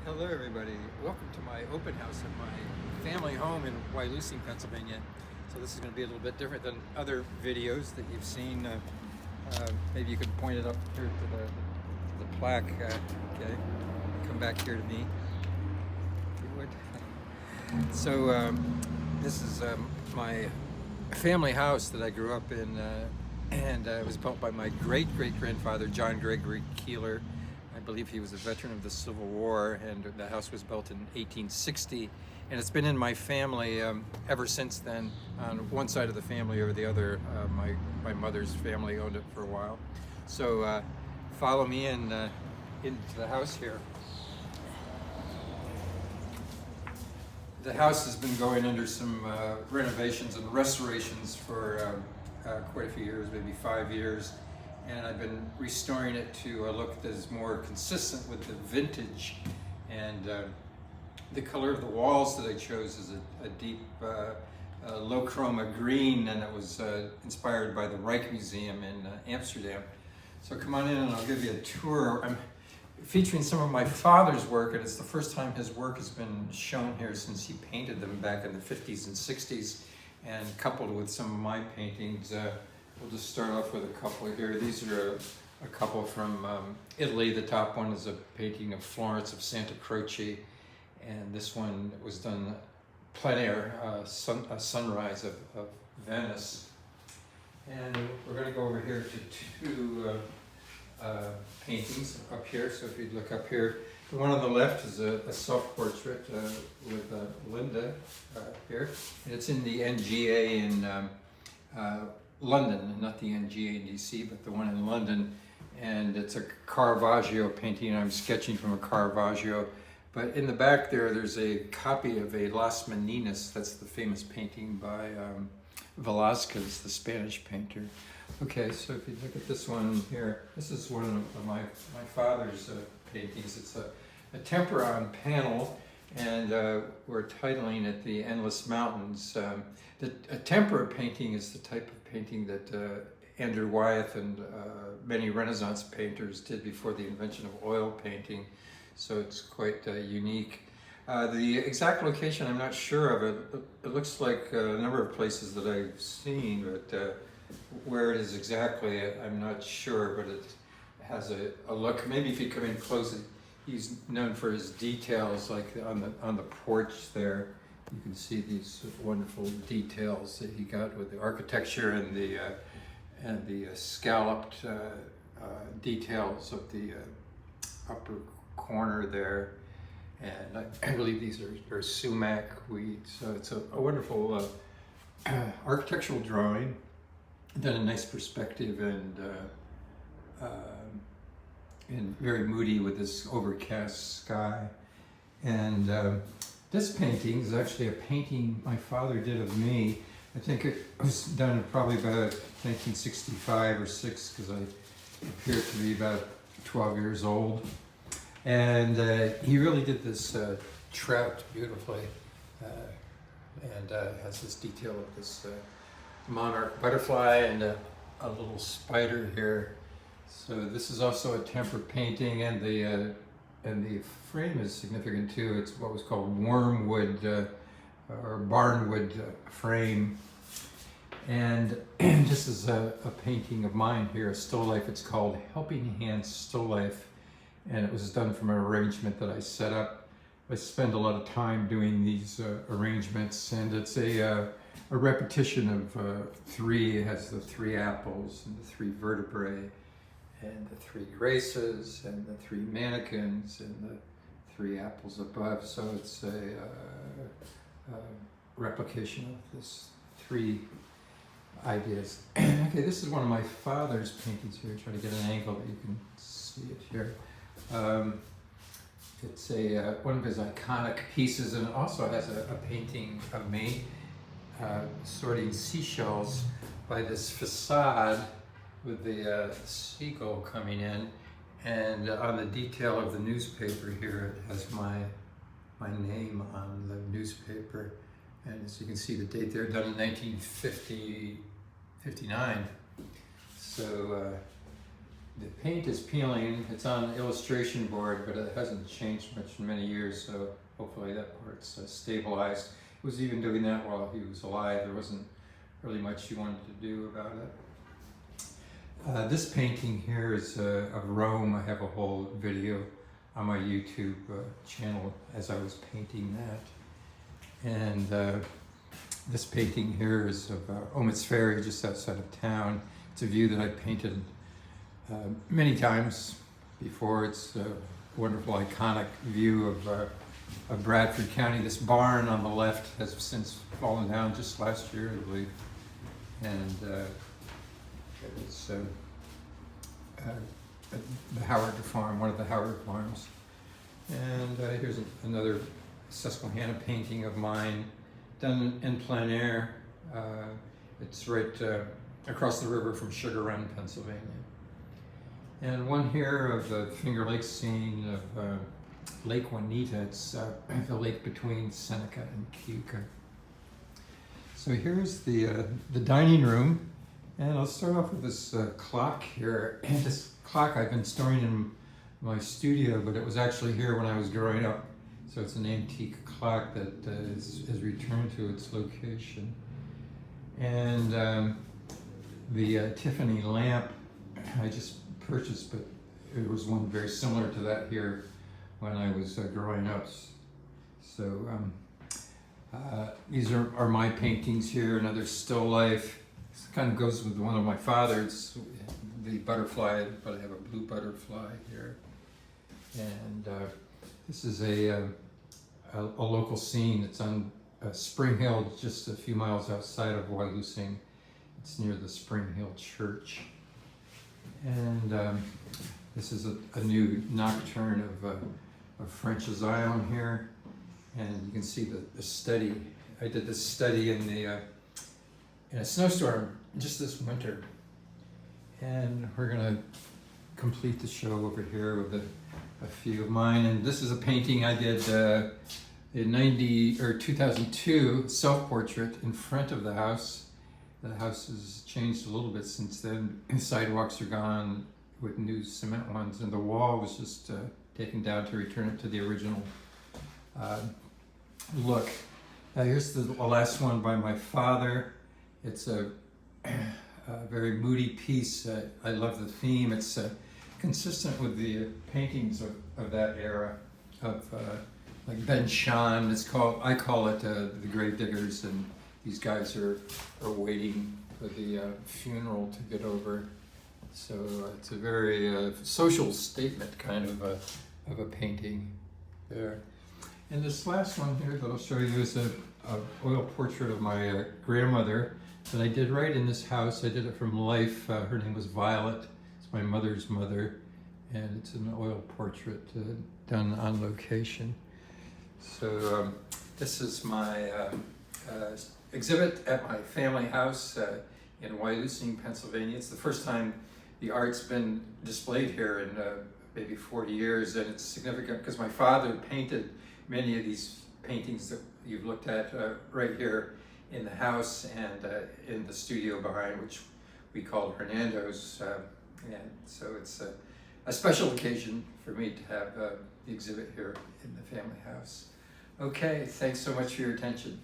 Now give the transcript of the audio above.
Hello everybody, welcome to my open house at my family home in Wyaluing, Pennsylvania. So this is going to be a little bit different than other videos that you've seen. Maybe you could point it up here to the plaque. Okay, come back here to me if you would. So this is my family house that I grew up in, and it was built by my great-great-grandfather, John Gregory Keeler. I believe he was a veteran of the Civil War, and the house was built in 1860, and it's been in my family ever since then. On one side of the family or the other, my mother's family owned it for a while. So follow me in into the house here. The house has been going under some renovations and restorations for quite a few years, maybe 5 years. And I've been restoring it to a look that is more consistent with the vintage. And the color of the walls that I chose is a deep low chroma green, and it was inspired by the Rijksmuseum in Amsterdam. So come on in and I'll give you a tour. I'm featuring some of my father's work, and it's the first time his work has been shown here since he painted them back in the 50s and 60s, and coupled with some of my paintings. We'll just start off with a couple here. These are a couple from Italy. The top one is a painting of Florence of Santa Croce, and this one was done plein air, a sunrise of Venice. And we're going to go over here to two paintings up here. So if you look up here, the one on the left is a self-portrait with Linda here, and it's in the NGA in London, not the NGA in DC, but the one in London. And it's a Caravaggio painting. I'm sketching from a Caravaggio. But in the back there's a copy of a Las Meninas. That's the famous painting by Velázquez, the Spanish painter. Okay, so if you look at this one here, this is one of my father's paintings. It's a tempera panel, and we're titling it The Endless Mountains. A tempera painting is the type of painting that Andrew Wyeth and many Renaissance painters did before the invention of oil painting, so it's quite unique. The exact location I'm not sure of. It looks like a number of places that I've seen, but where it is exactly I'm not sure, but it has a look. Maybe if you come in close, he's known for his details, like on the porch there. You can see these wonderful details that he got with the architecture and the scalloped details of the upper corner there. And I believe these are sumac weeds. So it's a wonderful architectural drawing, done in nice perspective, and very moody with this overcast sky. And this painting is actually a painting my father did of me. I think it was done probably about 1965 or 6, because I appeared to be about 12 years old. And he really did this trout beautifully, and has this detail of this monarch butterfly and a little spider here. So this is also a tempera painting, and the frame is significant too. It's what was called wormwood or barnwood frame. And this is a painting of mine here, a still life. It's called Helping Hands Still Life, and it was done from an arrangement that I set up. I spend a lot of time doing these arrangements, and it's a repetition of 3. It has the 3 apples and the 3 vertebrae, and the 3 graces, and the 3 mannequins, and the 3 apples above. So it's a replication of this 3 ideas. Okay, this is one of my father's paintings here. Try to get an angle that you can see it here. It's one of his iconic pieces, and it also has a painting of me sorting seashells by this facade with the seagull coming in, and on the detail of the newspaper here, it has my name on the newspaper, and as you can see the date there, done in 1959. So the paint is peeling. It's on an illustration board, but it hasn't changed much in many years, so hopefully that part's stabilized. He was even doing that while he was alive. There wasn't really much he wanted to do about it. This painting here is of Rome. I have a whole video on my YouTube channel as I was painting that. And this painting here is of Omit's Ferry, just outside of town. It's a view that I painted many times before. It's a wonderful, iconic view of Bradford County. This barn on the left has since fallen down just last year, I believe. And it was the Howard farm, one of the Howard farms. And here's another Susquehanna painting of mine, done in plein air. It's right across the river from Sugar Run, Pennsylvania. And one here of the Finger Lakes scene of Lake Juanita. It's the lake between Seneca and Keuka. So here's the dining room, and I'll start off with this clock here. And this clock I've been storing in my studio, but it was actually here when I was growing up. So it's an antique clock that is returned to its location. And the Tiffany lamp I just purchased, but it was one very similar to that here when I was growing up. So these are my paintings here. Another still life. This kind of goes with one of my father's, the butterfly, but I have a blue butterfly here. And this is a local scene. It's on Spring Hill, just a few miles outside of Wyaluing. It's near the Spring Hill Church. And this is a new nocturne of French's Ion here. And you can see the study. I did this study in a snowstorm just this winter. And we're gonna complete the show over here with a few of mine. And this is a painting I did in 2002, self-portrait in front of the house. The house has changed a little bit since then. The sidewalks are gone with new cement ones, and the wall was just taken down to return it to the original look. Here's the last one by my father. It's a very moody piece. I love the theme. It's consistent with the paintings of that era, of like Ben Shahn. I call it the Grave Diggers, and these guys are waiting for the funeral to get over. So it's a very social statement kind of a painting there. And this last one here that I'll show you is a oil portrait of my grandmother that I did right in this house. I did it from life. Her name was Violet. It's my mother's mother, and it's an oil portrait done on location. So this is my exhibit at my family house in Wyaluing, Pennsylvania. It's the first time the art's been displayed here in maybe 40 years, and it's significant because my father painted many of these paintings that you've looked at right here in the house and in the studio behind, which we called Hernando's. And so it's a special occasion for me to have the exhibit here in the family house. Okay, thanks so much for your attention.